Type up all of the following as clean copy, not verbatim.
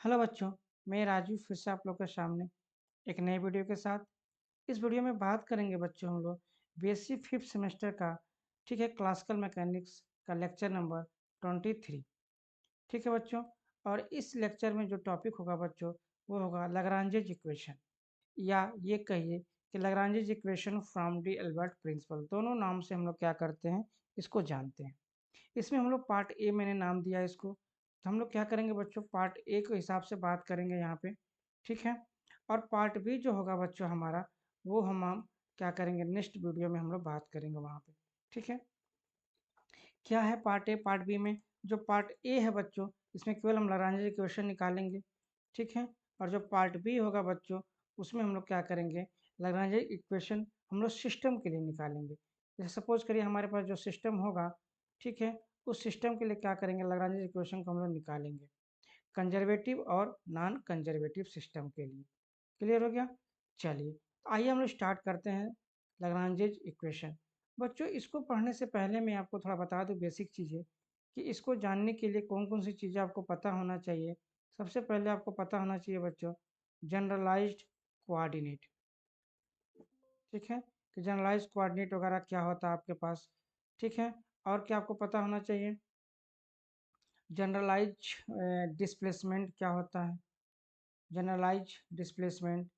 Hello बच्चों, मैं राजू फिर से आप लोग के सामने एक नई वीडियो के साथ। इस वीडियो में बात करेंगे बच्चों हम लोग बीएससी फिफ्थ सेमेस्टर का, ठीक है, क्लासिकल मैकेनिक्स का लेक्चर नंबर 23। ठीक है बच्चों। और इस लेक्चर में जो टॉपिक होगा बच्चों वो होगा लैग्रांजेज इक्वेशन, या ये कहिए कि Lagrange's equation from d'Alembert principle. दोनों नाम से हम लोग क्या करते हैं, इसको जानते हैं। इसमें हम लोग पार्ट ए मैंने नाम दिया है इसको, तो हम लोग क्या करेंगे बच्चों, पार्ट ए के हिसाब से बात करेंगे यहाँ पे। ठीक है। और पार्ट बी जो होगा बच्चों हमारा, वो हम क्या करेंगे, नेक्स्ट वीडियो में हम लोग बात करेंगे वहाँ पे। ठीक है। क्या है पार्ट ए पार्ट बी में? जो पार्ट ए है बच्चों, इसमें केवल हम लैग्रांज इक्वेशन निकालेंगे। ठीक है। और जो पार्ट बी होगा बच्चों, उसमें हम लोग क्या करेंगे, लैग्रांज इक्वेशन हम लोग सिस्टम के लिए निकालेंगे। जैसे सपोज करिए हमारे पास जो सिस्टम होगा, ठीक है, उस सिस्टम के लिए क्या करेंगे, लैग्रांज इक्वेशन को हम लोग निकालेंगे कंजर्वेटिव और नॉन कंजर्वेटिव सिस्टम के लिए। क्लियर हो गया? चलिए, तो आइए हम लोग स्टार्ट करते हैं लैग्रांजेज इक्वेशन। बच्चों, इसको पढ़ने से पहले मैं आपको थोड़ा बता दूं बेसिक चीज़ें, कि इसको जानने के लिए कौन कौन सी चीज़ें आपको पता होना चाहिए। सबसे पहले आपको पता होना चाहिए बच्चों जनरलाइज्ड कोऑर्डिनेट। ठीक है, कि जनरलाइज्ड कोऑर्डिनेट वगैरह क्या होता है आपके पास। ठीक है। और क्या आपको पता होना चाहिए, जनरलाइज डिस्प्लेसमेंट क्या होता है, जनरलाइज डिस्प्लेसमेंट।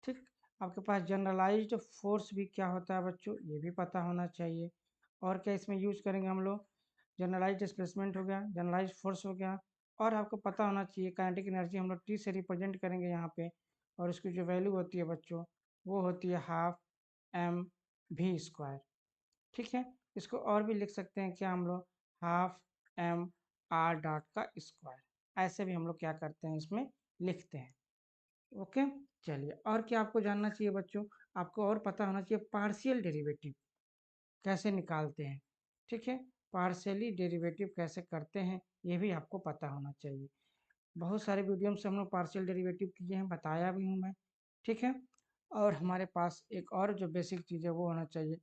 ठीक। आपके पास जनरलाइज्ड फोर्स भी क्या होता है बच्चों, ये भी पता होना चाहिए। और क्या इसमें यूज करेंगे हम लोग, जनरलाइज डिस्प्लेसमेंट हो गया, जनरलाइज फोर्स हो गया। और आपको पता होना चाहिए काइनेटिक एनर्जी हम लोग टी से रिप्रेजेंट करेंगे यहाँ पे, और उसकी जो वैल्यू होती है बच्चों, वो होती है हाफ एम भी स्क्वायर। ठीक है। इसको और भी लिख सकते हैं क्या हम लोग, हाफ एम आर डॉट का स्क्वायर। ऐसे भी हम लोग क्या करते हैं, इसमें लिखते हैं। ओके। चलिए, और क्या आपको जानना चाहिए बच्चों, आपको और पता होना चाहिए पार्शियल डेरिवेटिव कैसे निकालते हैं। ठीक है। पार्शियली डेरिवेटिव कैसे करते हैं, ये भी आपको पता होना चाहिए। बहुत सारे वीडियो से हम लोग पार्शियल डेरिवेटिव किए हैं, बताया भी हूँ मैं। ठीक है। और हमारे पास एक और जो बेसिक चीज़ है वो होना चाहिए,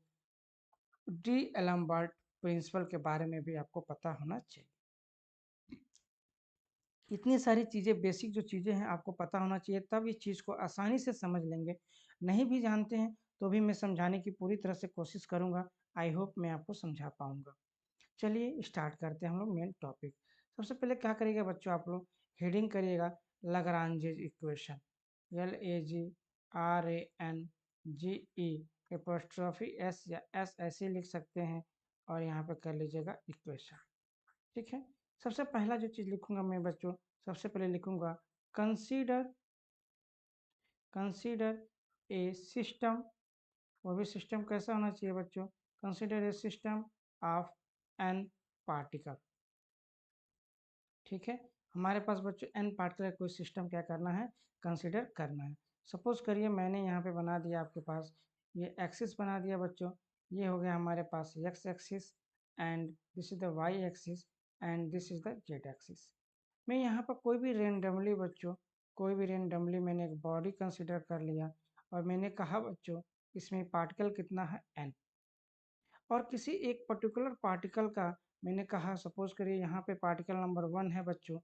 डी एलम्बर्ट प्रिंसिपल के बारे में भी आपको पता होना चाहिए। इतनी सारी चीज़ें, बेसिक जो चीज़ें हैं आपको पता होना चाहिए, तब इस चीज़ को आसानी से समझ लेंगे। नहीं भी जानते हैं तो भी मैं समझाने की पूरी तरह से कोशिश करूँगा। आई होप मैं आपको समझा पाऊँगा। चलिए स्टार्ट करते हैं हम लोग मेन टॉपिक। सबसे पहले क्या करिएगा बच्चों, आप लोग हेडिंग करिएगा लैग्रांजेज इक्वेशन, LAGRANGE एपोस्ट्रोफी एस या एस ऐसे लिख सकते हैं, और यहाँ पे कर लीजिएगा इक्वेशन। ठीक है। सबसे पहला जो चीज़ लिखूंगा मैं बच्चों, सबसे पहले लिखूंगा कंसीडर, कंसीडर ए सिस्टम। वो भी सिस्टम कैसा होना चाहिए बच्चों, consider a system of an particle. ठीक है। हमारे पास बच्चों एन पार्टिकल कोई सिस्टम क्या करना है, कंसीडर करना है। सपोज करिए मैंने यहाँ पे बना दिया आपके पास, ये एक्सिस बना दिया बच्चों। ये हो गया हमारे पास x axis, and this is the y axis, and this is the z axis. मैं यहाँ पर कोई भी रेंडमली बच्चों, कोई भी रेंडमली मैंने एक बॉडी कंसिडर कर लिया, और मैंने कहा बच्चों इसमें पार्टिकल कितना है एन। और किसी एक पर्टिकुलर पार्टिकल का मैंने कहा, सपोज करिए यहाँ पे पार्टिकल नंबर 1 है बच्चों,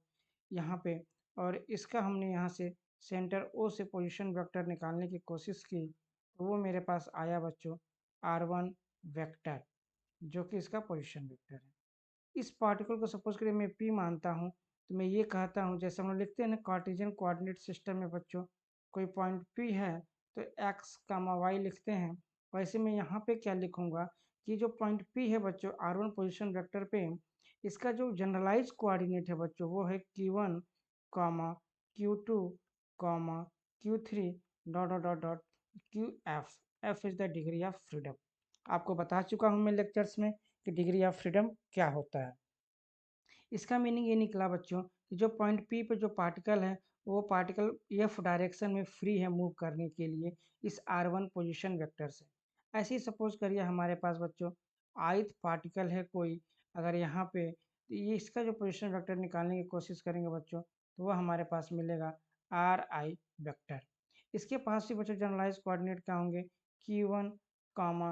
यहाँ पे, और इसका हमने यहाँ से सेंटर ओ से पोजीशन वेक्टर निकालने की कोशिश की, तो वो मेरे पास आया बच्चों R1 वेक्टर, जो कि इसका पोजीशन वेक्टर है। इस पार्टिकल को सपोज करिए मैं P मानता हूँ, तो मैं ये कहता हूँ, जैसे हम लोग लिखते हैं ना कार्टेशियन कोऑर्डिनेट सिस्टम में बच्चों, कोई पॉइंट P है तो x कामा y लिखते हैं। वैसे मैं यहाँ पे क्या लिखूँगा, कि जो पॉइंट P है बच्चों R1 पोजीशन वेक्टर पे, इसका जो जनरलाइज कोऑर्डिनेट है बच्चों वो है Q1 comma Q2 comma Q3 dot dot dot dot QF। F is the degree of freedom. आपको बता चुका हूँ मैं लेक्चर्स में कि डिग्री ऑफ फ्रीडम क्या होता है। इसका मीनिंग ये निकला बच्चों कि जो पॉइंट पी पे जो पार्टिकल है, वो पार्टिकल एफ डायरेक्शन में फ्री है मूव करने के लिए इस R1 पोजीशन वेक्टर से। ऐसे ही सपोज करिए हमारे पास बच्चों ith पार्टिकल है कोई, अगर यहाँ पे, तो ये इसका जो पोजीशन वेक्टर निकालने की कोशिश करेंगे बच्चों, तो वह हमारे पास मिलेगा RI वेक्टर। इसके पास भी बच्चों जनरलाइज कोऑर्डिनेट क्या होंगे, Q1 comma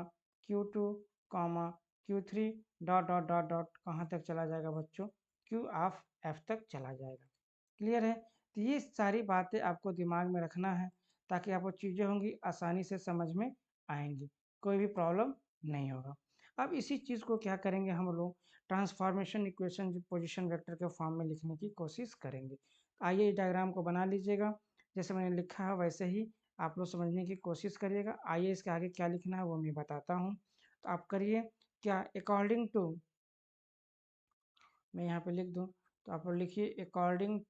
Q2 comma Q3 dot dot dot dot कहाँ तक चला जाएगा बच्चों, Q ऑफ F तक चला जाएगा। क्लियर है? तो ये सारी बातें आपको दिमाग में रखना है ताकि आपको चीज़ें होंगी आसानी से समझ में आएंगी, कोई भी प्रॉब्लम नहीं होगा। अब इसी चीज़ को क्या करेंगे हम लोग, ट्रांसफॉर्मेशन इक्वेशन पोजीशन वेक्टर के फॉर्म में लिखने की कोशिश करेंगे। आइए इस डायग्राम को बना लीजिएगा, जैसे मैंने लिखा है वैसे ही आप लोग समझने की कोशिश करिएगा। आइए इसके आगे क्या लिखना है वो मैं बताता हूँ, तो आप करिए क्या, अकॉर्डिंग टू, मैं यहाँ पे लिख दूँ तो आप लोग लिखिए according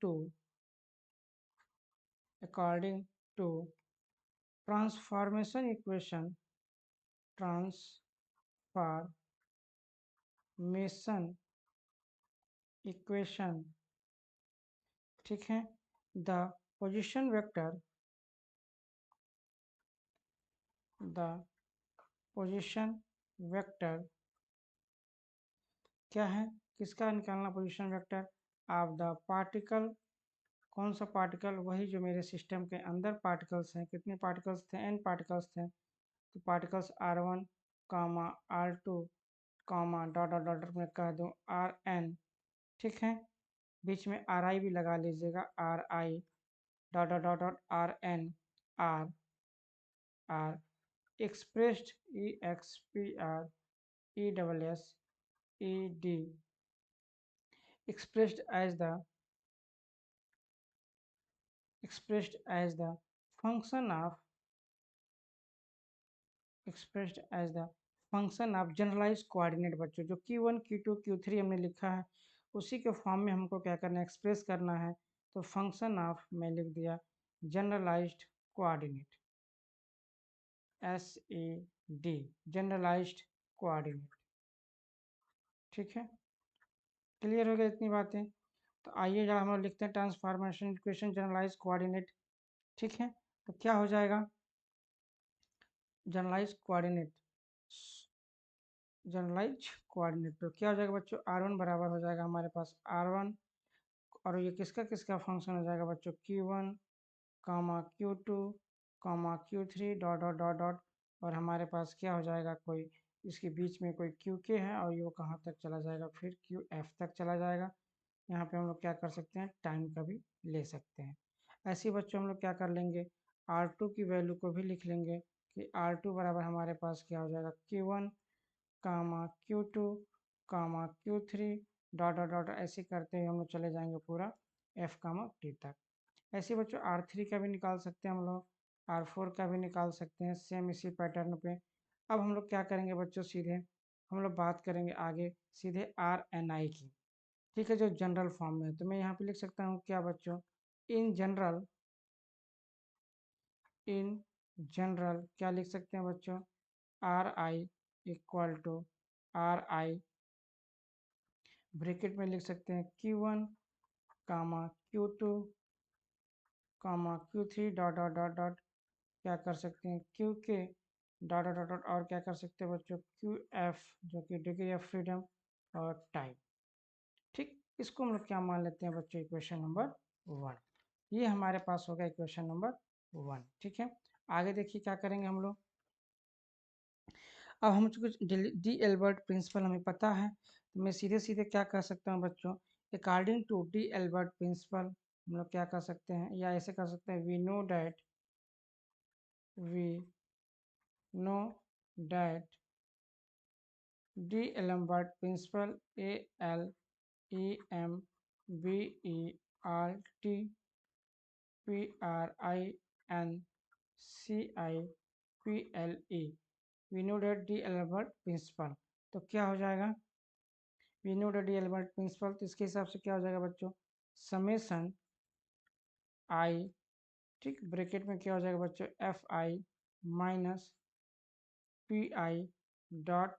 to transformation equation, transformation equation, ठीक है, the position vector, the position vector क्या है, किसका निकालना position vector, of the particle, कौन सा पार्टिकल, वही जो मेरे सिस्टम के अंदर पार्टिकल्स हैं। कितने पार्टिकल्स थे, n पार्टिकल्स थे, तो पार्टिकल्स r1 कामा r2 कामा डॉट डॉट डॉट में कह दूँ rn, ठीक है, बीच में ri भी लगा लीजिएगा, ri dot dot dot dot rn, r expressed expressed as the expressed as the function of expressed as the function of generalize coordinate. बच्चों जो Q1 Q2 Q3 हमने लिखा है उसी के फॉर्म में हमको क्या करना है, एक्सप्रेस करना है। तो फंक्शन ऑफ मैं लिख दिया generalized coordinate, SAD, generalized coordinate, ठीक है, क्लियर हो गया इतनी बातें। तो आइए जरा हम लोग लिखते हैं ट्रांसफॉर्मेशन इक्वेशन जनरलाइज कोऑर्डिनेट, ठीक है, तो क्या हो जाएगा जनरलाइज कोऑर्डिनेट, जनरलाइज कोऑर्डिनेट तो क्या हो जाएगा बच्चों, r1 बराबर हो जाएगा हमारे पास r1, और ये किसका किसका फंक्शन हो जाएगा बच्चों, Q1 comma Q2 comma Q3 dot dot dot dot, और हमारे पास क्या हो जाएगा, कोई इसके बीच में कोई QK है और ये कहाँ तक चला जाएगा, फिर QF तक चला जाएगा। यहाँ पे हम लोग क्या कर सकते हैं, टाइम का भी ले सकते हैं। ऐसे ही बच्चों हम लोग क्या कर लेंगे, R2 की वैल्यू को भी लिख लेंगे कि R2 बराबर हमारे पास क्या हो जाएगा, Q1 comma Q2 comma Q3 dot dot dot, ऐसे करते हुए हम लोग चले जाएंगे पूरा F कामा T तक। ऐसे बच्चों R3 का भी निकाल सकते हैं हम लोग, R4 का भी निकाल सकते हैं, सेम इसी पैटर्न पे। अब हम लोग क्या करेंगे बच्चों, सीधे हम लोग बात करेंगे आगे सीधे RNI की, ठीक है, जो जनरल फॉर्म में है। तो मैं यहाँ पे लिख सकता हूँ क्या बच्चों, इन जनरल, इन जनरल क्या लिख सकते हैं बच्चों, RI equal to RI, bracket में लिख सकते हैं Q1 comma Q2 comma Q3 dot dot dot dot, क्या कर सकते हैं QK डॉट डॉट डॉट, और क्या कर सकते हैं बच्चों QF जो कि डिग्री ऑफ फ्रीडम और टाइम, ठीक। इसको हम लोग क्या मान लेते हैं बच्चों, इक्वेशन नंबर 1। ये हमारे पास होगा इक्वेशन नंबर 1, ठीक है। आगे देखिए क्या करेंगे हम लोग, अब हम कुछ डी एल्बर्ट प्रिंसिपल हमें पता है, तो मैं सीधे सीधे क्या कर सकता हूँ बच्चों, according to d'Alembert principle हम लोग क्या कर सकते हैं, या ऐसे कर सकते हैं, we know that d'Alembert principle, ALEMBERT PRINCIPLE, we know that d'Alembert principle. तो क्या हो जाएगा, we know that d'Alembert principle, तो इसके हिसाब से क्या हो जाएगा बच्चों, समेसन आई, ठीक, ब्रैकेट में क्या हो जाएगा बच्चों, FI माइनस PI डॉट,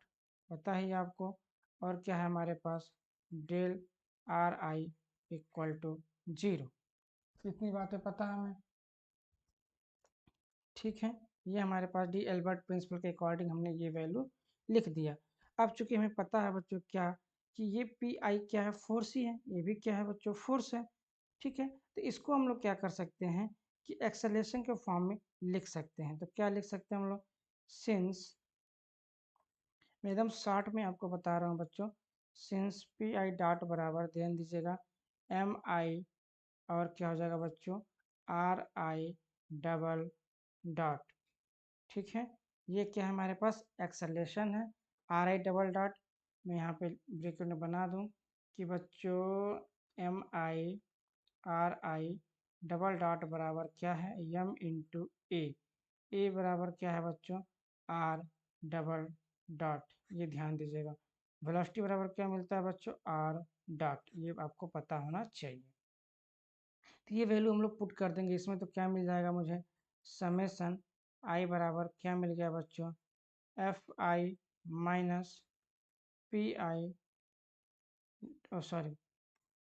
पता ही आपको, और क्या है हमारे पास, डेल RI इक्वल टू 0। इतनी बातें पता है हमें, ठीक है। ये हमारे पास डी एल्बर्ट प्रिंसिपल के अकॉर्डिंग हमने ये वैल्यू लिख दिया। अब चूंकि हमें पता है बच्चों क्या, कि ये PI क्या है, फोर्स ही है, ये भी क्या है बच्चों, फोर्स है, ठीक है। तो इसको हम लोग क्या कर सकते हैं कि एक्सेलरेशन के फॉर्म में लिख सकते हैं। तो क्या लिख सकते हैं हम लोग, सिंस, मैं एकदम शॉर्ट में आपको बता रहा हूँ बच्चों, सिंस PI डॉट बराबर ध्यान दीजिएगा MI और क्या हो जाएगा बच्चों, आर आई डबल डॉट। ठीक है, ये क्या है हमारे पास, एक्सेलेरेशन है। आर आई डबल डॉट मैं यहाँ पे ब्रैकेट में बना दूँ कि बच्चों M I R I double dot बराबर क्या है, एम इंटू ए बराबर क्या है बच्चों, आर डबल डॉट। ये ध्यान दीजिएगा। वेलोसिटी बराबर क्या मिलता है बच्चों, आर डॉट। ये आपको पता होना चाहिए। तो ये वैल्यू हम लोग पुट कर देंगे इसमें, तो क्या मिल जाएगा मुझे, समेसन आई बराबर क्या मिल गया बच्चों, F I minus P I, sorry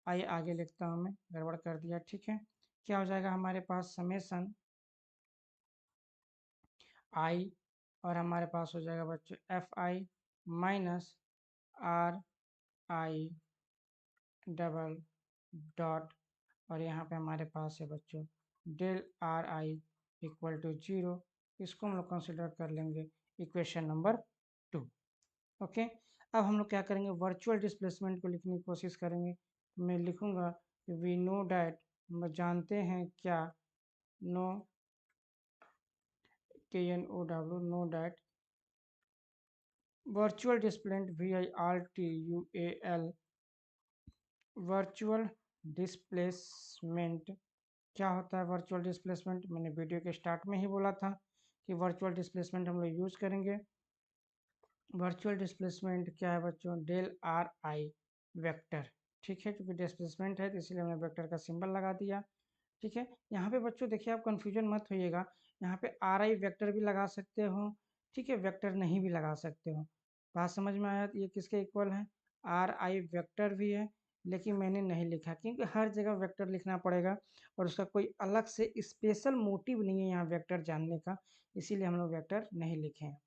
I आगे लिखता हूँ मैं, गड़बड़ कर दिया। ठीक है, क्या हो जाएगा हमारे पास, समेसन आई और हमारे पास हो जाएगा बच्चों F I minus R I double dot, और यहाँ पे हमारे पास है बच्चों del are I equal to 0। इसको हम लोग कंसिडर कर लेंगे इक्वेशन नंबर 2। ओके, अब हम लोग क्या करेंगे, वर्चुअल डिस्प्लेसमेंट को लिखने की कोशिश करेंगे। मैं लिखूंगा वी नो डैट, हम जानते हैं क्या, know K N O W, know that virtual displacement V I R T U A L, virtual displacement क्या होता है। वर्चुअल डिस्प्लेसमेंट मैंने वीडियो के स्टार्ट में ही बोला था कि वर्चुअल डिस्प्लेसमेंट हम लोग यूज़ करेंगे। वर्चुअल डिस्प्लेसमेंट क्या है बच्चों, डेल आर आई वेक्टर। ठीक है, क्योंकि डिस्प्लेसमेंट है तो इसलिए हमने वेक्टर का सिंबल लगा दिया। ठीक है, यहाँ पे बच्चों देखिए आप कंफ्यूजन मत होइएगा, यहाँ पे आर आई वेक्टर भी लगा सकते हो, ठीक है, वेक्टर नहीं भी लगा सकते हो। बात समझ में आया, ये किसके इक्वल है, आर आई वेक्टर भी है, लेकिन मैंने नहीं लिखा क्योंकि हर जगह वेक्टर लिखना पड़ेगा और उसका कोई अलग से स्पेशल मोटिव नहीं है यहाँ वेक्टर जानने का, इसीलिए हम लोग वेक्टर नहीं लिखे हैं।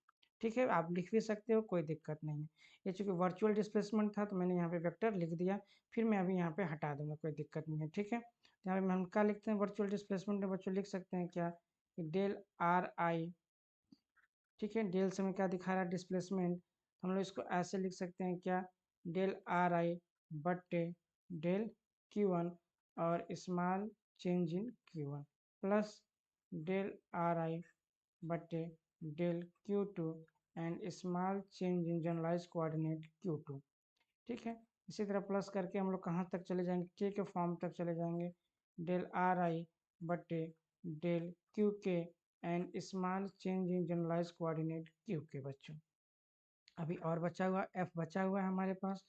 ठीक है, आप लिख भी सकते हो, कोई दिक्कत नहीं है। ये चूँकि वर्चुअल डिस्प्लेसमेंट था तो मैंने यहाँ पे वेक्टर लिख दिया, फिर मैं अभी यहाँ पे हटा दूंगा, कोई दिक्कत नहीं है। ठीक है, यहाँ पे हम क्या लिखते हैं, वर्चुअल डिस्प्लेसमेंट में बच्चों लिख सकते हैं क्या, कि डेल आर आई, ठीक है, डेल से हमें क्या दिखा रहा है, डिस्प्लेसमेंट, हम लोग इसको ऐसे लिख सकते हैं क्या, डेल आर आई बट्टे डेल क्यू वन और small change in q one plus del are i बट्टे del q two and small change in generalize coordinate q two. ठीक है, इसी तरह प्लस करके हम लोग कहाँ तक चले जाएंगे, के फॉर्म तक चले जाएंगे, डेल आर आई बटे डेल क्यू के and small change in generalize coordinate Q K. बच्चों अभी और बचा हुआ एफ बचा हुआ है हमारे पास,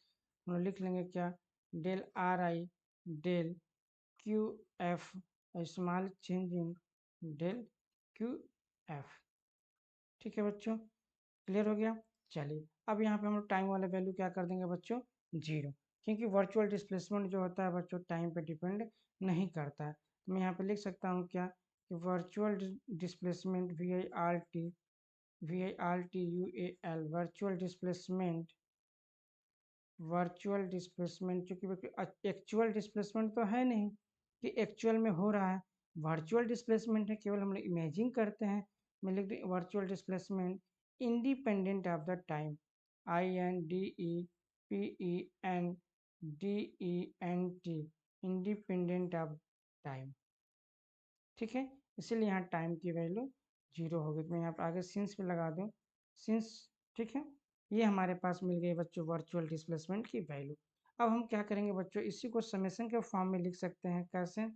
हम लोग लिख लेंगे क्या, del are I del Q F small change in del Q F. ठीक है बच्चों, क्लियर हो गया। चलिए अब यहाँ पे हम लोग टाइम वाला वैल्यू क्या कर देंगे बच्चों, 0, क्योंकि वर्चुअल डिस्प्लेसमेंट जो होता है बच्चों टाइम पे डिपेंड नहीं करता है। तो मैं यहाँ पे लिख सकता हूँ क्या, कि virtual displacement V I R T U A L, virtual displacement चूँकि एक्चुअल डिस्प्लेसमेंट तो है नहीं कि एक्चुअल में हो रहा है, वर्चुअल डिस्प्लेसमेंट है, केवल हम लोग इमेजिन करते हैं। मैं लिख दूँ virtual displacement independent of the time, I N D E P E N D E N T, independent of time. ठीक है, इसीलिए यहाँ टाइम की वैल्यू 0 होगी। तो मैं यहाँ पर आगे सिंस भी लगा दूँ, सिंस। ठीक है, ये हमारे पास मिल गई बच्चों वर्चुअल डिस्प्लेसमेंट की वैल्यू। अब हम क्या करेंगे बच्चों, इसी को समेशन के फॉर्म में लिख सकते हैं, कैसे,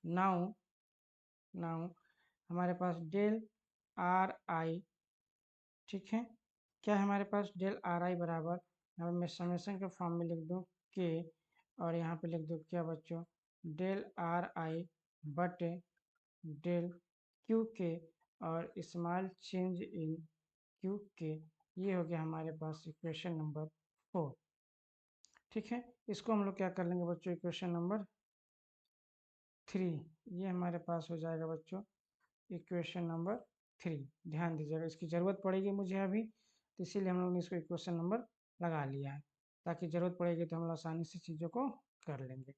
नाउ नाउ हमारे पास डेल आर आई, ठीक है, क्या है हमारे पास, डेल आर आई बराबर, यहाँ मैं समेशन के फॉर्म में लिख दूँ के, और यहाँ पे लिख दूँ क्या बच्चों, डेल आर आई बटे डेल क्यू के और स्मॉल चेंज इन क्यू के। ये हो गया हमारे पास इक्वेशन नंबर 4। ठीक है, इसको हम लोग क्या कर लेंगे बच्चों, इक्वेशन नंबर 3, ये हमारे पास हो जाएगा बच्चों इक्वेशन नंबर 3। ध्यान दीजिएगा, इसकी ज़रूरत पड़ेगी मुझे अभी, तो इसीलिए हम लोग ने इसको इक्वेशन नंबर लगा लिया है, ताकि ज़रूरत पड़ेगी तो हम लोग आसानी से चीज़ों को कर लेंगे।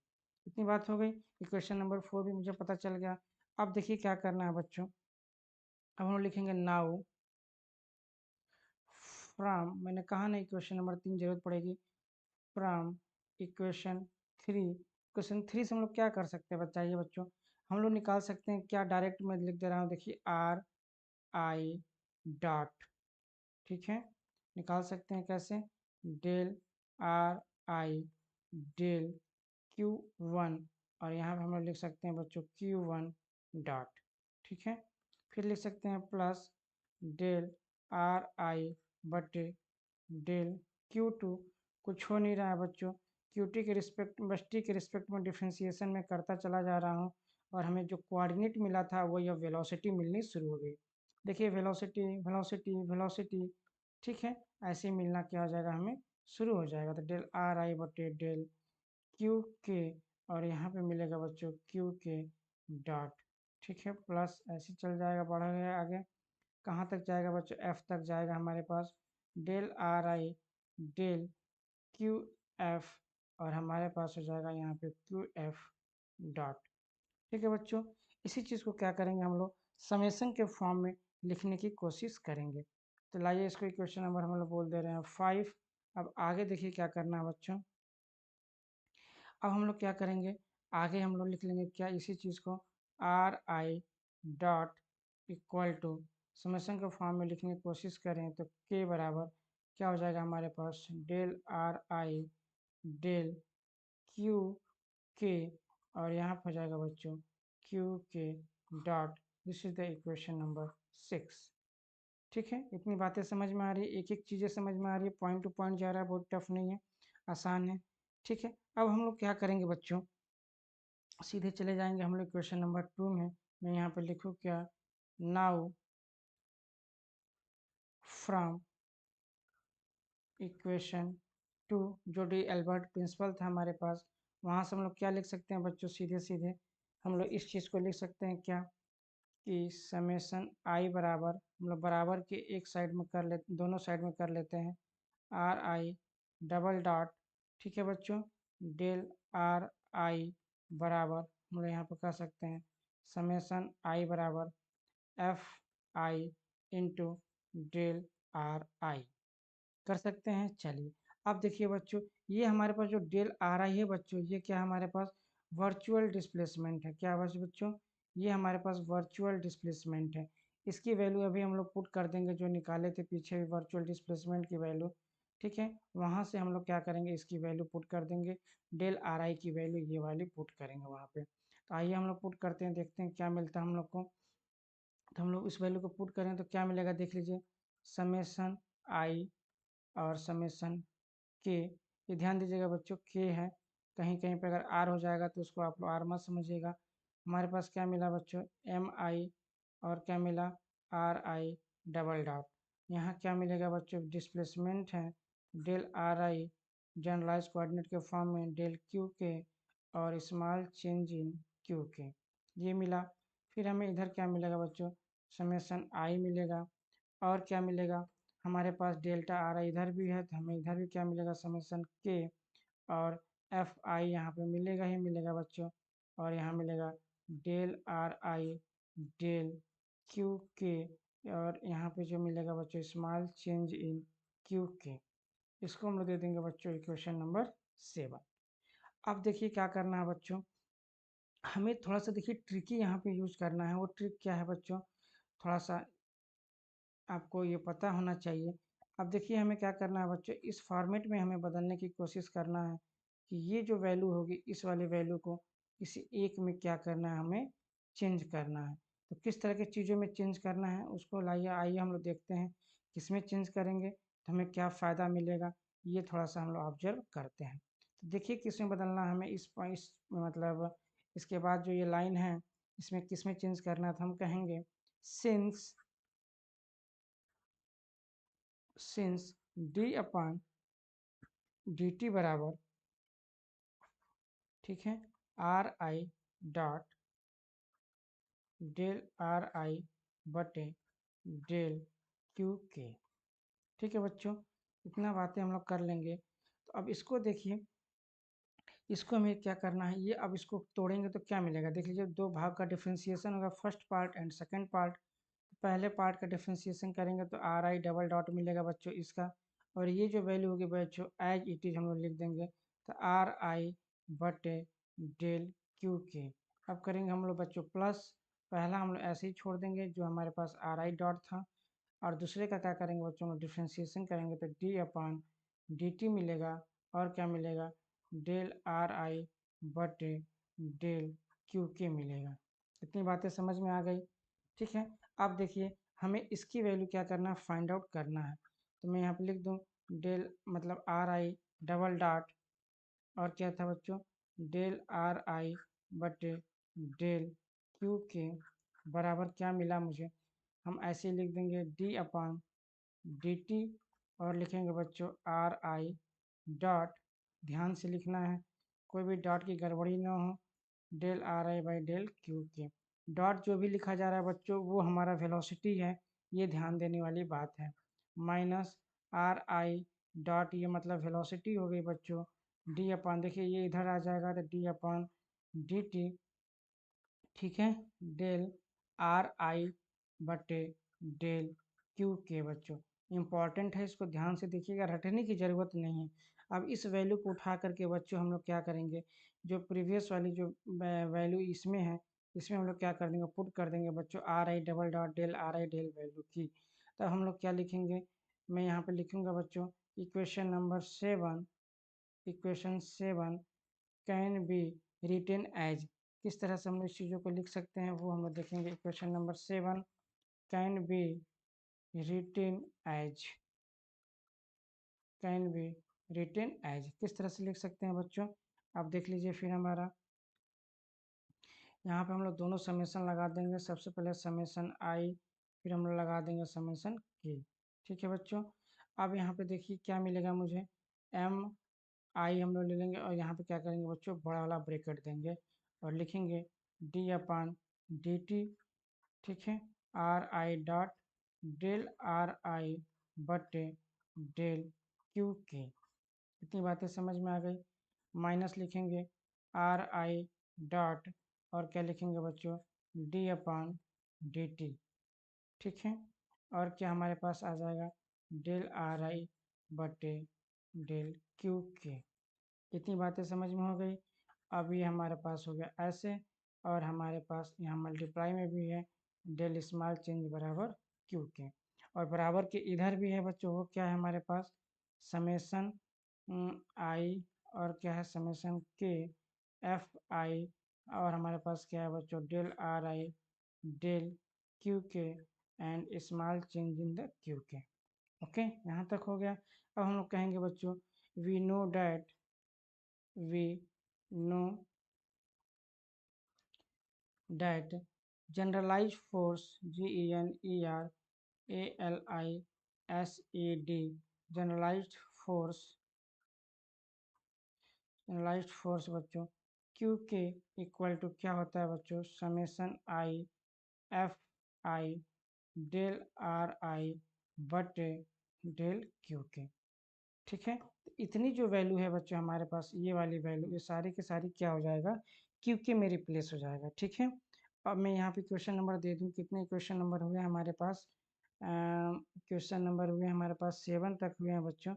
इतनी बात हो गई, इक्वेशन नंबर 4 भी मुझे पता चल गया। अब देखिए क्या करना है बच्चों, अब हम लोग लिखेंगे नाउ फ्रॉम, मैंने कहा ना इक्वेशन नंबर 3 जरूरत पड़ेगी, फ्रॉम इक्वेशन 3 क्वेश्चन 3 से हम लोग क्या कर सकते हैं बताइए बच्चों। हम लोग निकाल सकते हैं क्या, डायरेक्ट मैं लिख दे रहा हूँ, देखिए आर आई डॉट, ठीक है, निकाल सकते हैं कैसे, del are I del Q1, और यहाँ पे हम लोग लिख सकते हैं बच्चों Q1 डॉट, ठीक है। फिर लिख सकते हैं प्लस डेल आर आई बटे डेल Q2, कुछ हो नहीं रहा है बच्चों, Q2 के रिस्पेक्ट बस टी के रिस्पेक्ट में डिफ्रेंसिएशन में करता चला जा रहा हूँ, और हमें जो कोऑर्डिनेट मिला था वो यह वेलोसिटी मिलनी शुरू हो गई। देखिए वेलोसिटी वेलोसिटी वेलोसिटी, ठीक है, ऐसे ही मिलना क्या हो जाएगा हमें शुरू हो जाएगा। तो डेल आर आई बटे डेल क्यू के, और यहाँ पे मिलेगा बच्चों क्यू के डॉट, ठीक है, प्लस ऐसे चल जाएगा, बढ़ा गया आगे, कहाँ तक जाएगा बच्चों, एफ तक जाएगा हमारे पास, del are I del Q f, और हमारे पास हो जाएगा यहाँ पे क्यू एफ डॉट, ठीक है बच्चों। इसी चीज़ को क्या करेंगे हम लोग समेसन के फॉर्म में लिखने की कोशिश करेंगे। तो लाइए इसको इक्वेशन नंबर हम लोग बोल दे रहे हैं 5। अब आगे देखिए क्या करना है बच्चों, अब हम लोग क्या करेंगे, आगे हम लोग लिख लेंगे क्या, इसी चीज़ को R I dot equal to summation के फॉर्म में लिखने की कोशिश करें तो के बराबर क्या हो जाएगा हमारे पास, del are I del Q के, और यहाँ पर हो जाएगा बच्चों क्यू के dot, this is the equation number 6, ठीक है। इतनी बातें समझ में आ रही है, एक एक चीज़ें समझ में आ रही है, पॉइंट टू पॉइंट जा रहा है, बहुत टफ नहीं है, आसान है, ठीक है। अब हम लोग क्या करेंगे बच्चों, सीधे चले जाएंगे हम लोग क्वेश्चन नंबर 2 में। मैं यहाँ पे लिखूँ क्या, नाउ फ्रॉम इक्वेशन 2, जो डी एल्बर्ट प्रिंसिपल था हमारे पास, वहाँ से हम लोग क्या लिख सकते हैं बच्चों, सीधे सीधे हम लोग इस चीज़ को लिख सकते हैं क्या, कि समेसन आई बराबर, हम लोग बराबर के एक साइड में कर ले, दोनों साइड में कर लेते हैं, आर आई डबल डॉट, ठीक है बच्चों, डेल आर आई बराबर हम लोग यहाँ पर कर सकते हैं समेसन आई बराबर F I into del are I, कर सकते हैं। चलिए अब देखिए बच्चों, ये हमारे पास जो डेल आ रहा है बच्चों, ये क्या हमारे पास वर्चुअल डिस्प्लेसमेंट है, क्या बच्चों, ये हमारे पास वर्चुअल डिस्प्लेसमेंट है। इसकी वैल्यू अभी हम लोग पुट कर देंगे, जो निकाले थे पीछे वर्चुअल डिस्प्लेसमेंट की वैल्यू, ठीक है, वहाँ से हम लोग क्या करेंगे, इसकी वैल्यू पुट कर देंगे, डेल आर आई की वैल्यू ये वाली पुट करेंगे वहाँ पे। तो आइए हम लोग पुट करते हैं, देखते हैं क्या मिलता है हम लोग को। तो हम लोग इस वैल्यू को पुट करें तो क्या मिलेगा, देख लीजिए, समेसन आई और समेसन के, ये ध्यान दीजिएगा बच्चों के है, कहीं कहीं पे अगर आर हो जाएगा तो उसको आप लोग आर मत समझिएगा। हमारे पास क्या मिला बच्चों, एम आई, और क्या मिला, आर आई डबल डॉट, यहाँ क्या मिलेगा बच्चों, डिस्प्लेसमेंट है del are I generalize coordinate के फॉर्म में डेल क्यू के और स्मॉल चेंज इन क्यू के, ये मिला। फिर हमें इधर क्या मिलेगा बच्चों, समेसन आई मिलेगा, और क्या मिलेगा, हमारे पास डेल्टा आ रहा इधर भी है, तो हमें इधर भी क्या मिलेगा, समेसन के, और एफ आई यहाँ पे मिलेगा ही मिलेगा बच्चों, और यहाँ मिलेगा del are I del Q के, और यहाँ पे जो मिलेगा बच्चों small change in Q K, इसको हम लोग दे देंगे बच्चों इक्वेशन नंबर 7। अब देखिए क्या करना है बच्चों, हमें थोड़ा सा देखिए ट्रिकी यहाँ पे यूज करना है। वो ट्रिक क्या है बच्चों, थोड़ा सा आपको ये पता होना चाहिए। अब देखिए हमें क्या करना है बच्चों, इस फॉर्मेट में हमें बदलने की कोशिश करना है कि ये जो वैल्यू होगी इस वाली वैल्यू को किसी एक में क्या करना है, हमें चेंज करना है। तो किस तरह की चीज़ों में चेंज करना है उसको लाइए, आइए हम लोग देखते हैं किस में चेंज करेंगे तो हमें क्या फ़ायदा मिलेगा, ये थोड़ा सा हम लोग ऑब्जर्व करते हैं। तो देखिए किस में बदलना है हमें, इस मतलब इसके बाद जो ये लाइन है इसमें किस में चेंज करना है, तो हम कहेंगे since D upon D T बराबर, ठीक है, R I dot del are I बटे डेल क्यू के, ठीक है बच्चों, इतना बातें हम लोग कर लेंगे। तो अब इसको देखिए, इसको हमें क्या करना है, ये अब इसको तोड़ेंगे तो क्या मिलेगा, देख लीजिए दो भाग का डिफ्रेंसिएशन होगा, first part and second part. पहले पार्ट का डिफ्रेंसिएशन करेंगे तो आर आई डबल डॉट मिलेगा बच्चों इसका, और ये जो वैल्यू होगी बच्चों एज इट इज हम लोग लिख देंगे, तो आर आई बटे डेल क्यू के। अब करेंगे हम लोग बच्चों प्लस, पहला हम लोग ऐसे ही छोड़ देंगे जो हमारे पास आर आई डॉट था, और दूसरे का क्या करेंगे बच्चों लोग डिफ्रेंशिएशन करेंगे तो डी अपान डी टी मिलेगा, और क्या मिलेगा डेल आर आई बटे डेल क्यू के मिलेगा। इतनी बातें समझ में आ गई, ठीक है। अब देखिए हमें इसकी वैल्यू क्या करना है, फाइंड आउट करना है। तो मैं यहाँ पे लिख दूँ डेल मतलब आर आई डबल डॉट, और क्या था बच्चों डेल आर आई बटे डेल क्यू के बराबर क्या मिला मुझे, हम ऐसे लिख देंगे डी अपान डी टी, और लिखेंगे बच्चों आर आई डॉट, ध्यान से लिखना है कोई भी डॉट की गड़बड़ी ना हो, del are I by del Q के। डॉट जो भी लिखा जा रहा है बच्चों वो हमारा वेलोसिटी है, ये ध्यान देने वाली बात है। माइनस आर आई डॉट, ये मतलब वेलोसिटी हो गई बच्चों, डी अपान देखिए ये इधर आ जाएगा तो डी अपान डी टी, ठीक है, डेल आर आई बटे डेल क्यू के। बच्चों इम्पॉर्टेंट है, इसको ध्यान से देखिएगा, रटने की ज़रूरत नहीं है। अब इस वैल्यू को उठा करके बच्चों हम लोग क्या करेंगे, जो प्रीवियस वाली जो वैल्यू इसमें है इसमें हम लोग क्या कर देंगे, पुट कर देंगे बच्चों R I double dot del are I del value की। तब हम लोग क्या लिखेंगे, मैं यहाँ पे लिखूँगा बच्चों equation number 7, equation 7 can be written as, किस तरह से हम लोग इस चीज़ों को लिख सकते हैं वो हम लोग देखेंगे। Equation number 7 can be written as, can be written as किस तरह से लिख सकते हैं बच्चों, आप देख लीजिए। फिर हमारा यहाँ पे हम लोग दोनों समेसन लगा देंगे, सबसे पहले समेसन आई, फिर हम लोग लगा देंगे समेसन के, ठीक है बच्चों। अब यहाँ पे देखिए क्या मिलेगा मुझे, एम आई हम लोग ले लेंगे, और यहाँ पे क्या करेंगे बच्चों बड़ा वाला ब्रैकेट देंगे और लिखेंगे डी अपान डी टी, ठीक है, R I dot del are I बटे डेल क्यू के। इतनी बातें समझ में आ गई। माइनस लिखेंगे आर आई डॉट, और क्या लिखेंगे बच्चों डी अपान डी टी, ठीक है, और क्या हमारे पास आ जाएगा डेल आर आई बटे डेल क्यू के। इतनी बातें समझ में हो गई। अब ये हमारे पास हो गया ऐसे, और हमारे पास यहाँ मल्टीप्लाई में भी है डेल स्मॉल चेंज बराबर क्यू के, और बराबर के इधर भी है बच्चों, वो क्या है हमारे पास समेसन आई, और क्या है समेसन के एफ आई, और हमारे पास क्या है बच्चों del are I del Q के and small change in the q k. Okay, यहाँ तक हो गया। अब हम लोग कहेंगे बच्चों we know that, we know that generalized force GENERALISED generalized force बच्चों Q के इक्वल टू क्या होता है बच्चों summation I F I del are I बटे डेल क्यू के, ठीक है। तो इतनी जो वैल्यू है बच्चों हमारे पास ये वाली वैल्यू, ये सारी की सारी क्या हो जाएगा क्यू के में रिप्लेस हो जाएगा, ठीक है। अब मैं यहाँ पे क्वेश्चन नंबर दे दूँ, कितने क्वेश्चन नंबर हुए हमारे पास, क्वेश्चन नंबर हुए हमारे पास 7 तक हुए हैं बच्चों,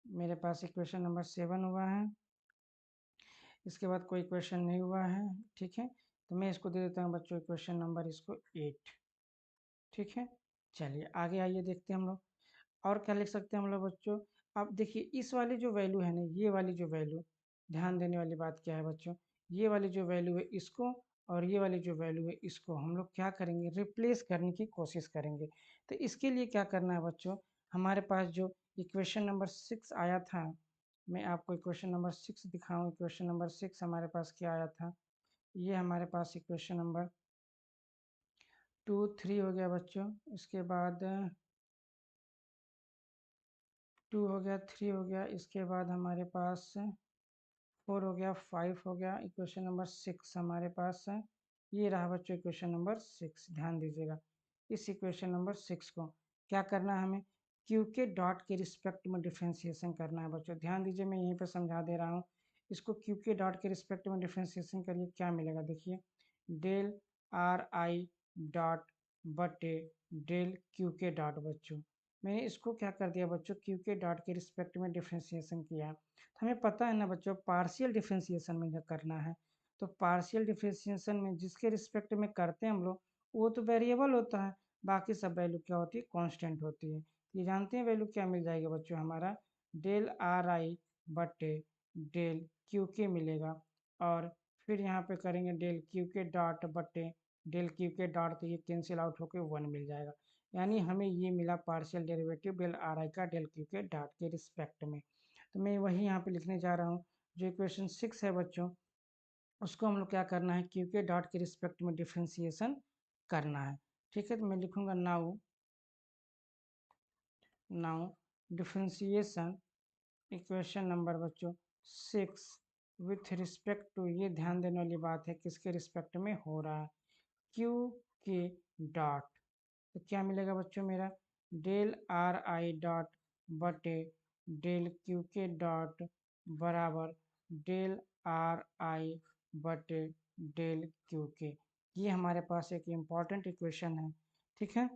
मेरे पास क्वेश्चन नंबर 7 हुआ है, इसके बाद कोई क्वेश्चन नहीं हुआ है, ठीक है। तो मैं इसको दे देता हूँ बच्चों क्वेश्चन नंबर इसको 8, ठीक है। चलिए आगे आइए देखते हैं हम लोग और क्या लिख सकते हैं हम लोग बच्चों। अब देखिए इस वाली जो वैल्यू है ना, ये वाली जो वैल्यू, ध्यान देने वाली बात क्या है बच्चों, ये वाली जो वैल्यू है इसको, और ये वाली जो वैल्यू है इसको हम लोग क्या करेंगे रिप्लेस करने की कोशिश करेंगे। तो इसके लिए क्या करना है बच्चों, हमारे पास जो इक्वेशन नंबर 6 आया था, मैं आपको इक्वेशन नंबर 6 दिखाऊँ। इक्वेशन नंबर 6 हमारे पास क्या आया था, ये हमारे पास इक्वेशन नंबर 2 3 हो गया बच्चों, इसके बाद 2 हो गया, 3 हो गया, इसके बाद हमारे पास 4 हो गया, 5 हो गया, इक्वेशन नंबर 6 हमारे पास है। ये रहा बच्चों इक्वेशन नंबर 6, ध्यान दीजिएगा। इस इक्वेशन नंबर 6 को क्या करना है हमें क्यू के डॉट के रिस्पेक्ट में डिफ्रेंशिएशन करना है बच्चों। ध्यान दीजिए मैं यहीं पर समझा दे रहा हूँ, इसको क्यू के डॉट के रिस्पेक्ट में डिफ्रेंशिएशन करिए, क्या मिलेगा देखिए डेल आर आई डॉट बटे डेल क्यू के डॉट बच्चों, मैंने इसको क्या कर दिया बच्चों, क्यू के डॉट के रिस्पेक्ट में डिफ्रेंसिएशन किया। तो हमें पता है ना बच्चों, पार्शियल डिफ्रेंसिएशन में क्या करना है। तो पार्शियल डिफ्रेंसिएशन में जिसके रिस्पेक्ट में करते हैं हम लोग, वो तो वेरिएबल होता है, बाकी सब वैल्यू क्या होती है, कांस्टेंट होती है। ये जानते हैं वैल्यू क्या मिल जाएगी बच्चों, हमारा डेल आर आई बटे डेल क्यू के मिलेगा। और फिर यहाँ पे करेंगे डेल क्यू के डॉट बटे डेल क्यू के डॉट, तो ये कैंसिल आउट होकर 1 मिल जाएगा। यानी हमें ये मिला partial derivative del are I का डेल क्यू के डॉट के रिस्पेक्ट में। तो मैं वही यहाँ पे लिखने जा रहा हूँ। जो इक्वेशन 6 है बच्चों, उसको हम लोग क्या करना है, क्यू के डॉट के रिस्पेक्ट में डिफ्रेंसिएशन करना है। ठीक है, तो मैं लिखूंगा now now differentiation equation number बच्चों 6 विथ रिस्पेक्ट टू, ये ध्यान देने वाली बात है किसके रिस्पेक्ट में हो रहा है, क्यू के डॉट। तो क्या मिलेगा बच्चों मेरा, डेल आर आई डॉट बटे डेल क्यू के डॉट बराबर डेल आर आई बटे डेल क्यू के। ये हमारे पास एक इम्पॉर्टेंट इक्वेशन है। ठीक है,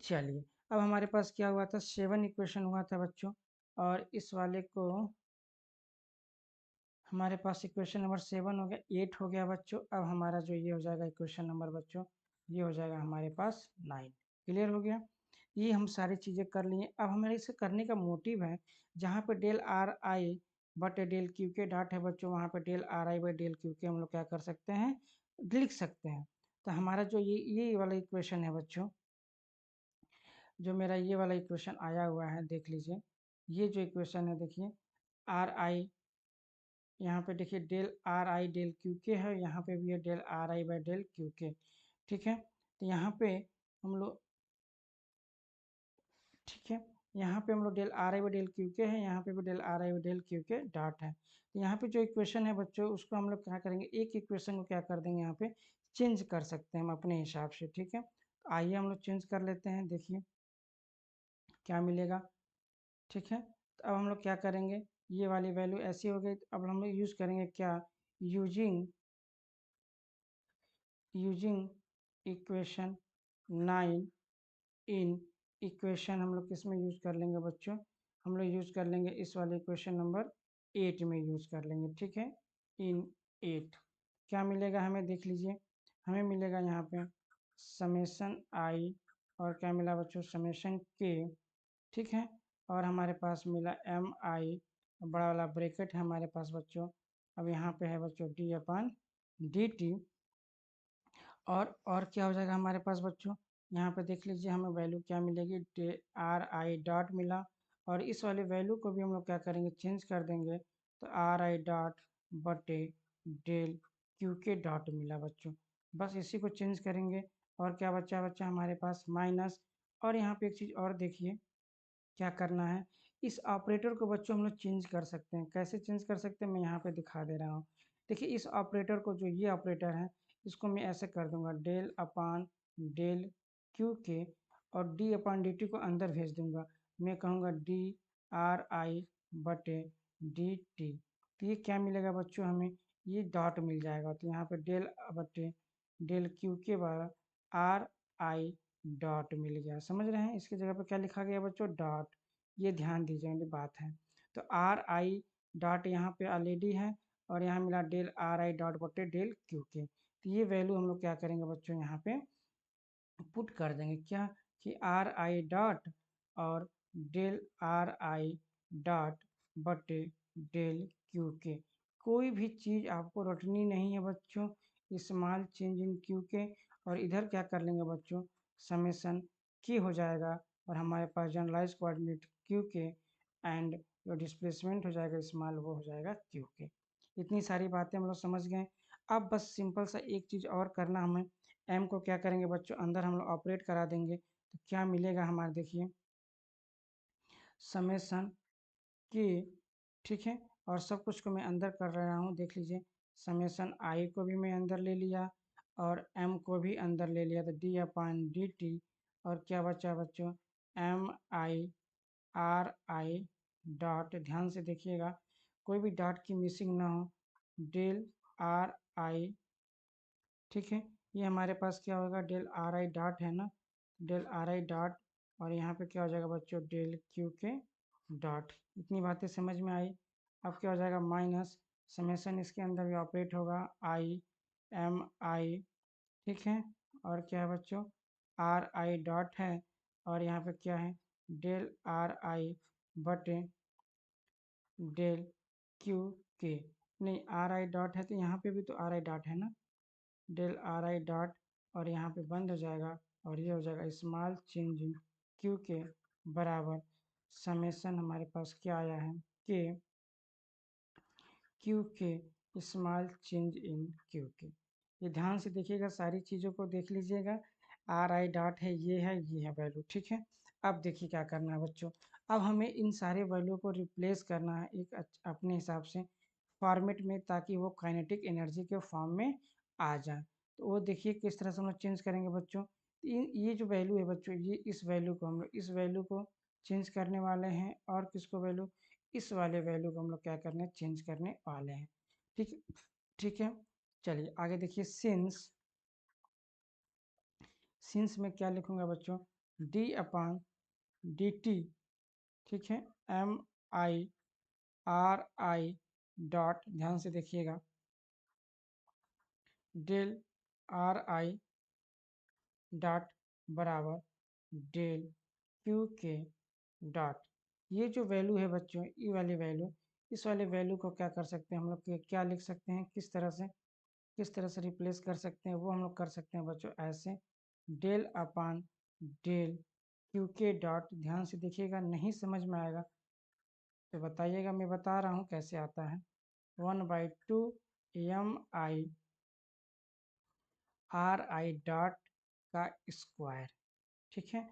चलिए अब हमारे पास क्या हुआ था, 7 इक्वेशन हुआ था बच्चों, और इस वाले को हमारे पास इक्वेशन नंबर 7 हो गया, 8 हो गया बच्चों। अब हमारा जो ये हो जाएगा इक्वेशन नंबर बच्चों, ये हो जाएगा हमारे पास 9। क्लियर हो गया, ये हम सारी चीज़ें कर लिए। अब हमारे इसे करने का मोटिव है, जहाँ पे डेल आर आई बटे डेल क्यू के डॉट है बच्चों, वहाँ पे del are I by del Q K हम लोग क्या कर सकते हैं, लिख सकते हैं। तो हमारा जो ये वाला इक्वेशन है बच्चों, जो मेरा ये वाला इक्वेशन आया हुआ है, देख लीजिए, ये जो इक्वेशन है देखिए, आर आई, यहाँ पे देखिए del are I del Q K है, यहाँ पे भी है del are I by del Q K. ठीक है, तो यहाँ पे हम लोग, ठीक है, यहाँ पे हम लोग del are I by del Q K है, यहाँ पे भी del are I by del Q के डॉट है। तो यहाँ पे जो इक्वेशन है बच्चों, उसको हम लोग क्या करेंगे, एक इक्वेशन को क्या कर देंगे, यहाँ पे चेंज कर सकते हैं हम अपने हिसाब से। ठीक है, तो आइए हम लोग चेंज कर लेते हैं, देखिए क्या मिलेगा। ठीक है, तो अब हम लोग क्या करेंगे, ये वाली वैल्यू ऐसी हो गई, अब हम लोग यूज़ करेंगे क्या, यूजिंग इक्वेशन 9 इन इक्वेशन, हम लोग किस में यूज़ कर लेंगे बच्चों, हम लोग यूज़ कर लेंगे इस वाले इक्वेशन नंबर 8 में यूज़ कर लेंगे। ठीक है, इन 8 क्या मिलेगा हमें, देख लीजिए, हमें मिलेगा यहाँ पे समेशन आई, और क्या मिला बच्चों, समेशन के। ठीक है, और हमारे पास मिला एम आई, बड़ा वाला ब्रैकेट है हमारे पास बच्चों। अब यहाँ पे है बच्चों डी अपन डी टी, और क्या हो जाएगा हमारे पास बच्चों, यहाँ पे देख लीजिए हमें वैल्यू क्या मिलेगी, आर आई डॉट मिला, और इस वाले वैल्यू को भी हम लोग क्या करेंगे, चेंज कर देंगे। तो आर आई डॉट बटे डेल क्यू के डॉट मिला बच्चों, बस इसी को चेंज करेंगे। और क्या बच्चा बच्चा हमारे पास माइनस, और यहाँ पे एक चीज़ और देखिए क्या करना है, इस ऑपरेटर को बच्चों हम लोग चेंज कर सकते हैं। कैसे चेंज कर सकते हैं, मैं यहाँ पे दिखा दे रहा हूँ। देखिए इस ऑपरेटर को, जो ये ऑपरेटर है, इसको मैं ऐसे कर दूंगा, डेल अपान डेल क्यू के, और डी अपान डी टी को अंदर भेज दूंगा। मैं कहूँगा डी आर आई बटे डी टी, तो ये क्या मिलेगा बच्चों हमें, ये डॉट मिल जाएगा। तो यहाँ पे डेल बटे डेल क्यू के बार आर आई डॉट मिल गया। समझ रहे हैं, इसकी जगह पे क्या लिखा गया बच्चों, डॉट। ये ध्यान दीजिए वाली बात है। तो आर आई डॉट यहाँ पे ऑलरेडी है, और यहाँ मिला डेल आर आई डॉट बटे डेल क्यू के। तो ये वैल्यू हम लोग क्या करेंगे बच्चों, यहाँ पे पुट कर देंगे, क्या कि आर आई डॉट और डेल आर आई डॉट बटे डेल क्यू के। कोई भी चीज़ आपको रटनी नहीं है बच्चों, स्मॉल चेंज इन क्यू के, और इधर क्या कर लेंगे बच्चों, समेसन की हो जाएगा, और हमारे पास जनरलाइज कोऑर्डिनेट क्यू के, एंड जो डिस्प्लेसमेंट हो जाएगा स्मॉल, वो हो जाएगा क्यू के। इतनी सारी बातें हम लोग समझ गए। अब बस सिंपल सा एक चीज़ और करना हमें, एम को क्या करेंगे बच्चों, अंदर हम लोग ऑपरेट करा देंगे। तो क्या मिलेगा हमारे, देखिए समेसन के, ठीक है, और सब कुछ को मैं अंदर कर रहा हूँ, देख लीजिए, समेसन आई को भी मैं अंदर ले लिया, और एम को भी अंदर ले लिया, तो डी अपान डी टी, और क्या बचा बच्चों, M I R I dot, ध्यान से देखिएगा कोई भी डॉट की मिसिंग ना हो, डेल आर आई। ठीक है, ये हमारे पास क्या होगा, डेल आर आई डॉट है ना, डेल आर आई डॉट और यहाँ पे क्या हो जाएगा बच्चों, डेल क्यू के डॉट। इतनी बातें समझ में आई। अब क्या हो जाएगा, माइनस समेसन इसके अंदर भी ऑपरेट होगा, आई एम आई, ठीक है। और क्या है बच्चों, आर आई डॉट है, और यहाँ पे क्या है, डेल आर आई बटे डेल क्यू के। नहीं, आर आई डॉट है तो यहाँ पे भी तो आर आई डॉट है ना, डेल आर आई डॉट, और यहाँ पे बंद हो जाएगा, और ये हो जाएगा small change in Q K बराबर समेसन हमारे पास क्या आया है, के क्यू के स्मॉल चेंज इन क्यू के। ये ध्यान से देखिएगा, सारी चीज़ों को देख लीजिएगा। आर आई डॉट है, ये है वैल्यू, ठीक है। अब देखिए क्या करना है बच्चों, अब हमें इन सारे वैल्यू को रिप्लेस करना है एक अपने हिसाब से फॉर्मेट में, ताकि वो काइनेटिक एनर्जी के फॉर्म में आ जाए। तो वो देखिए किस तरह से हम लोग चेंज करेंगे बच्चों। ये जो वैल्यू है बच्चों, ये इस वैल्यू को हम लोग इस वैल्यू को चेंज करने वाले हैं, और किसको वैल्यू, इस वाले वैल्यू को हम लोग क्या करने, चेंज करने वाले हैं, ठीक है। ठीक है, चलिए आगे देखिए। सिंस में क्या लिखूंगा बच्चों, डी अपान डी टी, ठीक है, M I R I dot, ध्यान से देखिएगा, डेल आर आई डॉट बराबर डेल क्यू के डॉट। ये जो वैल्यू है बच्चों, ये वाली वैल्यू, इस वाले वैल्यू को क्या कर सकते हैं हम लोग, क्या लिख सकते हैं, किस तरह से रिप्लेस कर सकते हैं, वो हम लोग कर सकते हैं बच्चों ऐसे, डेल अपान डेल क्यू के डॉट। ध्यान से देखिएगा, नहीं समझ में आएगा तो बताइएगा, मैं बता रहा हूँ कैसे आता है। 1/2 M I R I dot का स्क्वायर, ठीक है।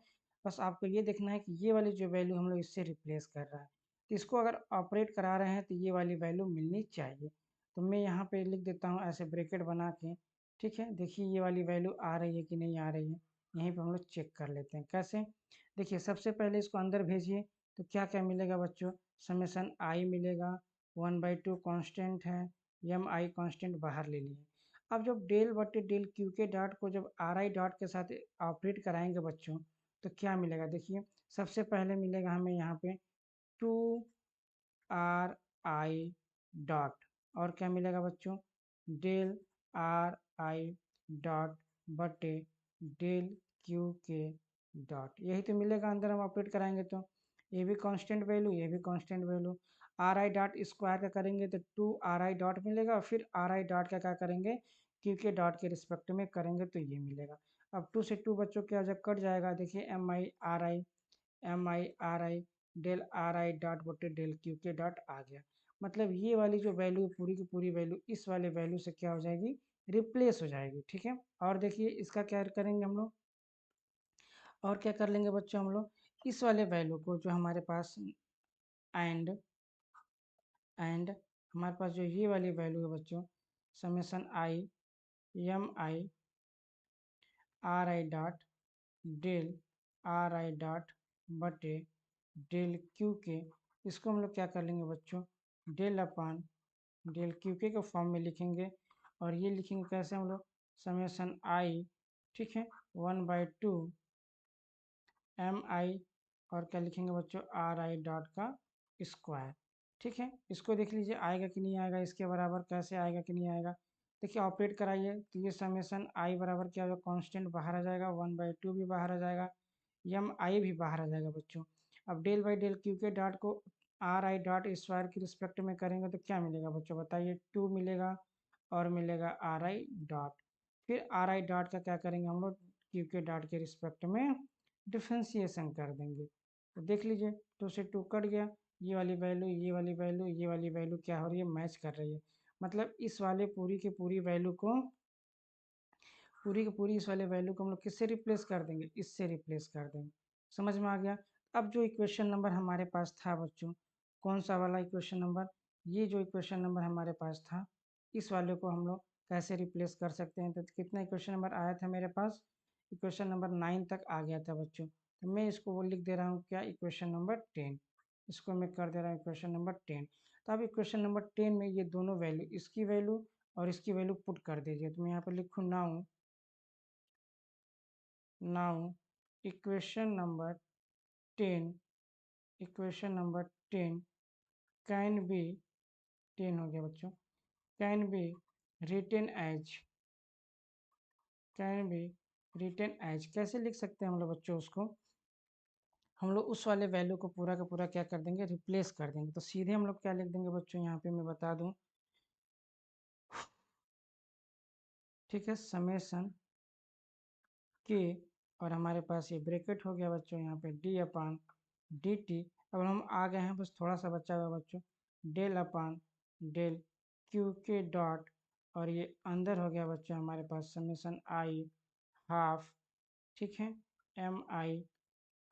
बस आपको ये देखना है कि ये वाली जो वैल्यू हम लोग इससे रिप्लेस कर रहा है, तो इसको अगर ऑपरेट करा रहे हैं तो ये वाली वैल्यू मिलनी चाहिए। तो मैं यहाँ पे लिख देता हूँ ऐसे ब्रैकेट बना के, ठीक है। देखिए ये वाली वैल्यू आ रही है कि नहीं आ रही है, यहीं पे हम लोग चेक कर लेते हैं कैसे। देखिए सबसे पहले इसको अंदर भेजिए, तो क्या क्या मिलेगा बच्चों, समेसन आई मिलेगा, 1/2 कॉन्स्टेंट है, एम आई कॉन्स्टेंट बाहर ले लिए। अब जब डेल बटे डेल क्यू के डॉट को जब आर आई डॉट के साथ ऑपरेट कराएंगे बच्चों, तो क्या मिलेगा, देखिए सबसे पहले मिलेगा हमें यहाँ पे 2 आर आई डॉट, और क्या मिलेगा बच्चों, डेल आर आई डॉट बटे डेल क्यू के डॉट। यही तो मिलेगा अंदर हम ऑपरेट कराएंगे तो। ये भी कांस्टेंट वैल्यू, ये भी constant value. Are I dot square का करेंगे तो 2 आर आई डॉट मिलेगा, फिर आर आई डॉट का क्या करेंगे, क्यू के डॉट के रिस्पेक्ट में करेंगे तो ये मिलेगा। अब 2 से 2 बच्चों क्या जब कट जाएगा, देखिए M I R I del are I dot बटे डेल क्यू के डॉट आ गया। मतलब ये वाली जो वैल्यू पूरी की पूरी वैल्यू इस वाले वैल्यू से क्या हो जाएगी, रिप्लेस हो जाएगी, ठीक है। और देखिए इसका क्या करेंगे हम लोग, और क्या कर लेंगे बच्चों हम लोग, इस वाले वैल्यू को जो हमारे पास एंड एंड हमारे पास जो ये वाली वैल्यू है बच्चों, summation I M I R I dot del are I dot बटे डेल क्यू के, इसको हम लोग क्या कर लेंगे बच्चों, del upon del Q K form में लिखेंगे। और ये लिखेंगे कैसे हम लोग, समेसन आई, ठीक है, 1/2 एम आई, और क्या लिखेंगे बच्चों, आर आई डॉट का स्क्वायर, ठीक है। इसको देख लीजिए आएगा कि नहीं आएगा, इसके बराबर कैसे आएगा कि नहीं आएगा। देखिए ऑपरेट कराइए तो ये समेसन आई बराबर क्या होगा, कांस्टेंट बाहर आ जाएगा, 1/2 भी बाहर आ जाएगा, एम आई भी बाहर आ जाएगा बच्चों। अब डेल बाई डेल क्यू के डॉट को आर आई डॉट स्क्वायर की रिस्पेक्ट में करेंगे तो क्या मिलेगा बच्चों, बताइए, 2 मिलेगा, और मिलेगा आर आई डॉट। फिर आर आई डॉट का क्या करेंगे हम लोग, क्यू के डॉट के रिस्पेक्ट में डिफ्रेंसिएशन कर देंगे। तो देख लीजिए 2 से 2 कट गया, ये वाली वैल्यू ये वाली वैल्यू ये वाली वैल्यू क्या हो रही है, मैच कर रही है। मतलब इस वाले पूरी की पूरी वैल्यू को, पूरी की पूरी इस वाले वैल्यू को हम लोग किससे रिप्लेस कर देंगे, इससे रिप्लेस कर देंगे। समझ में आ गया। अब जो इक्वेशन नंबर हमारे पास था बच्चों, कौन सा वाला इक्वेशन नंबर, ये जो इक्वेशन नंबर हमारे पास था, इस वाले को हम लोग कैसे रिप्लेस कर सकते हैं। तो कितना इक्वेशन नंबर आया था मेरे पास, इक्वेशन नंबर 9 तक आ गया था बच्चों। तो मैं इसको वो लिख दे रहा हूँ क्या, इक्वेशन नंबर 10, इसको मैं कर दे रहा हूँ इक्वेशन नंबर 10। तो अब इक्वेशन नंबर 10 में ये दोनों वैल्यू, इसकी वैल्यू और इसकी वैल्यू पुट कर दीजिए। तो मैं यहाँ पर लिखूँ now equation number 10, equation number 10 can be, 10 हो गया बच्चों, can be written as, can be written as कैसे लिख सकते हैं हम लोग बच्चों उसको, हम लोग उस वाले वैल्यू को पूरा का पूरा क्या कर देंगे, रिप्लेस कर देंगे। तो सीधे हम लोग क्या लिख देंगे बच्चों, यहाँ पे मैं बता दूं, ठीक है, समेसन के, और हमारे पास ये ब्रैकेट हो गया बच्चों, यहाँ पे डी अपान डी टी। अब हम आ गए हैं, बस थोड़ा सा बचा हुआ बच्चों, डेल अपान डेल क्यू के डॉट, और ये अंदर हो गया बच्चों हमारे पास समेसन आई हाफ, ठीक है, M I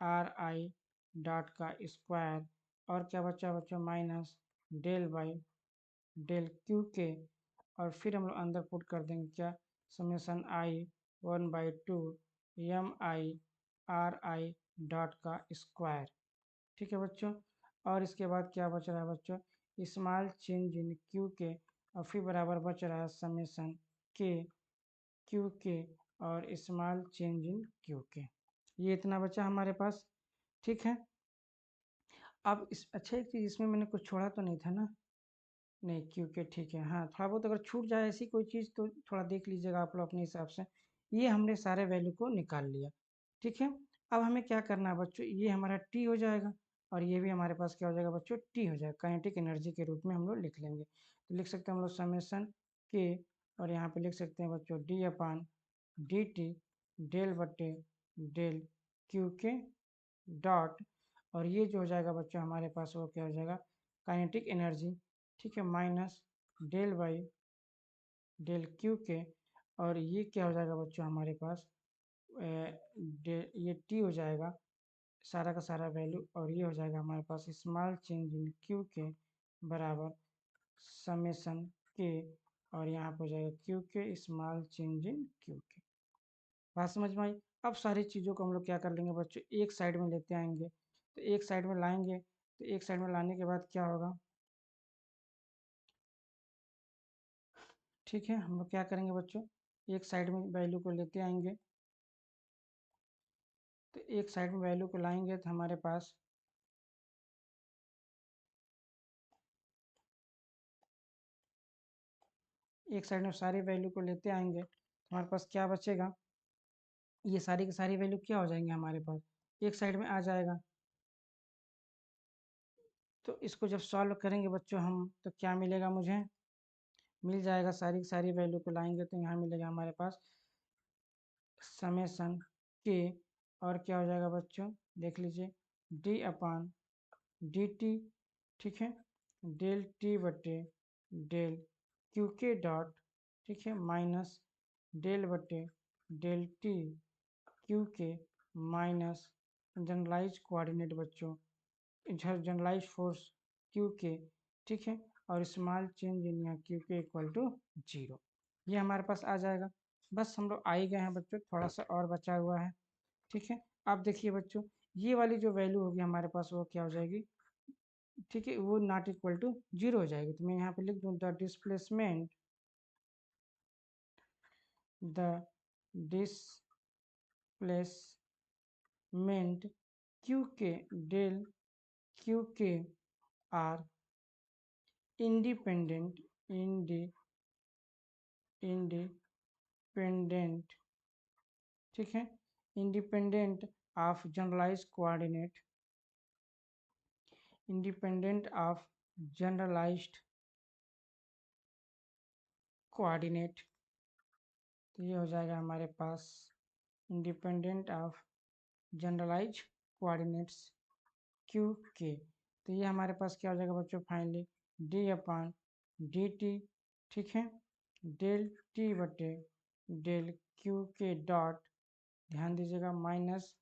R I dot का स्क्वायर, और क्या बचा बच्चों, minus del by del Q के, और फिर हम लोग अंदर पुट कर देंगे क्या, summation I 1/2 M I R I dot का स्क्वायर, ठीक है बच्चों। और इसके बाद क्या बच रहा है बच्चों, स्मॉल चेंज इन क्यू के, और फिर बराबर बच रहा है समेसन के क्यू के और स्मॉल चेंज इन क्यू के, ये इतना बचा हमारे पास, ठीक है। अब इस अच्छा एक चीज़ इसमें मैंने कुछ छोड़ा तो नहीं था ना, नहीं क्योंकि ठीक है, हाँ थोड़ा बहुत अगर छूट जाए ऐसी कोई चीज़ तो थोड़ा देख लीजिएगा आप लोग अपने हिसाब से। ये हमने सारे वैल्यू को निकाल लिया, ठीक है। अब हमें क्या करना है बच्चों, ये हमारा टी हो जाएगा, और ये भी हमारे पास क्या हो जाएगा बच्चों, टी हो जाएगा, काइनेटिक एनर्जी के रूप में हम लोग लिख लेंगे। तो लिख सकते हैं हम लोग समेसन के, और यहाँ पे लिख सकते हैं बच्चों D upon D T del बटे डेल क्यू के डॉट, और ये जो हो जाएगा बच्चों हमारे पास वो क्या हो जाएगा, काइनेटिक एनर्जी, ठीक है, minus del by del Q के, और ये क्या हो जाएगा बच्चों हमारे पास ये टी हो जाएगा सारा का सारा वैल्यू, और ये हो जाएगा हमारे पास small change in Q K बराबर समेसन के, और यहाँ पर हो जाएगा क्यू के स्मॉल चेंज इन क्यू के। बात समझ में आई। अब सारी चीज़ों को हम लोग क्या कर लेंगे बच्चों, एक साइड में लेते आएंगे, तो एक साइड में लाएंगे, तो एक साइड में लाने के बाद क्या होगा, ठीक है, हम लोग क्या करेंगे बच्चों, एक साइड में वैल्यू को लेते आएंगे, तो एक साइड में वैल्यू को लाएंगे तो हमारे पास एक साइड में सारी वैल्यू को लेते आएंगे तो हमारे पास क्या बचेगा, ये सारी की सारी वैल्यू क्या हो जाएंगे हमारे पास, एक साइड में आ जाएगा। तो इसको जब सॉल्व करेंगे बच्चों हम, तो क्या मिलेगा मुझे, मिल जाएगा सारी की सारी वैल्यू को लाएंगे तो यहाँ मिलेगा हमारे पास समेसन के, और क्या हो जाएगा बच्चों, देख लीजिए डी अपान डी टी, ठीक है, डेल टी बटे डेल क्यू के डॉट, ठीक है, माइनस डेल बटे del T Q k minus generalise coordinate बच्चों, जनरलाइज फोर्स क्यू के, ठीक है, और स्मॉल चेंज इन यहाँ क्यू के इक्वल टू 0, ये हमारे पास आ जाएगा। बस हम लोग आ ही गए हैं बच्चों, थोड़ा सा और बचा हुआ है, ठीक है। अब देखिए बच्चों, ये वाली जो वैल्यू होगी हमारे पास वो क्या हो जाएगी, ठीक है, वो नॉट इक्वल टू 0 हो जाएगी, तो मैं यहाँ पे लिख दूँ the displacement, the displacement q k del Q k are independent independent, ठीक है, independent of generalize coordinate, independent of generalized coordinate, तो ये हो जाएगा हमारे पास independent of generalize coordinates q k, तो ये हमारे पास क्या हो जाएगा बच्चों, finally d upon D T, ठीक है, डेल टी बटे डेल क्यू के डॉट, ध्यान दीजिएगा minus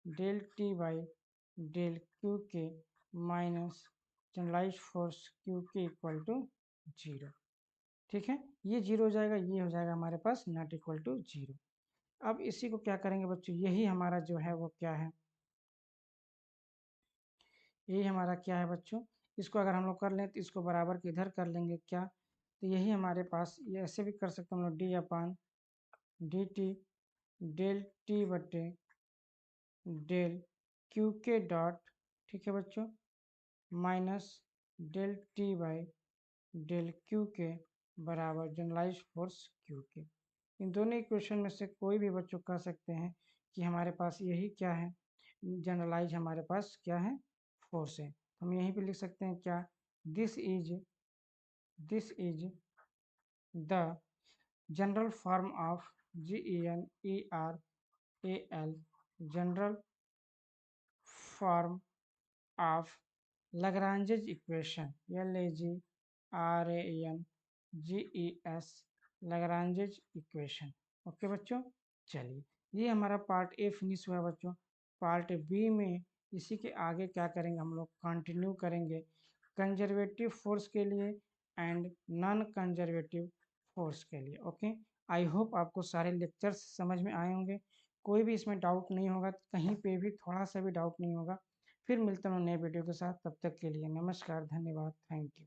del T by del Q k minus generalise force Q के इक्वल टू 0, ठीक है, ये 0 हो जाएगा, ये हो जाएगा हमारे पास नॉट इक्वल टू 0। अब इसी को क्या करेंगे बच्चों, यही हमारा जो है वो क्या है, यही हमारा क्या है बच्चों, इसको अगर हम लोग कर लें तो इसको बराबर के इधर कर लेंगे क्या, तो यही हमारे पास, ये ऐसे भी कर सकते हैं हम लोग D upon D T del T बटे डेल क्यू के डॉट, ठीक है बच्चों, minus del T by del Q K बराबर जनरलाइज फोर्स क्यू के। इन दोनों इक्वेशन में से कोई भी बच्चों कह सकते हैं कि हमारे पास यही क्या है, जनरलाइज हमारे पास क्या है, फोर्स है। हम यहीं पे लिख सकते हैं क्या, this is the general form of GENERAL, general form of Lagrange's equation, LAGRANGES, Lagrange's equation. Okay बच्चों, चलिए ये हमारा पार्ट ए फिनिश हुआ बच्चों। पार्ट बी में इसी के आगे क्या करेंगे, हम लोग कंटिन्यू करेंगे कंजर्वेटिव फोर्स के लिए एंड नॉन कंजर्वेटिव फोर्स के लिए। ओके, आई होप आपको सारे लेक्चर्स समझ में आए होंगे, कोई भी इसमें डाउट नहीं होगा, कहीं पे भी थोड़ा सा भी डाउट नहीं होगा। फिर मिलता हूँ नए वीडियो के साथ, तब तक के लिए नमस्कार, धन्यवाद, थैंक यू।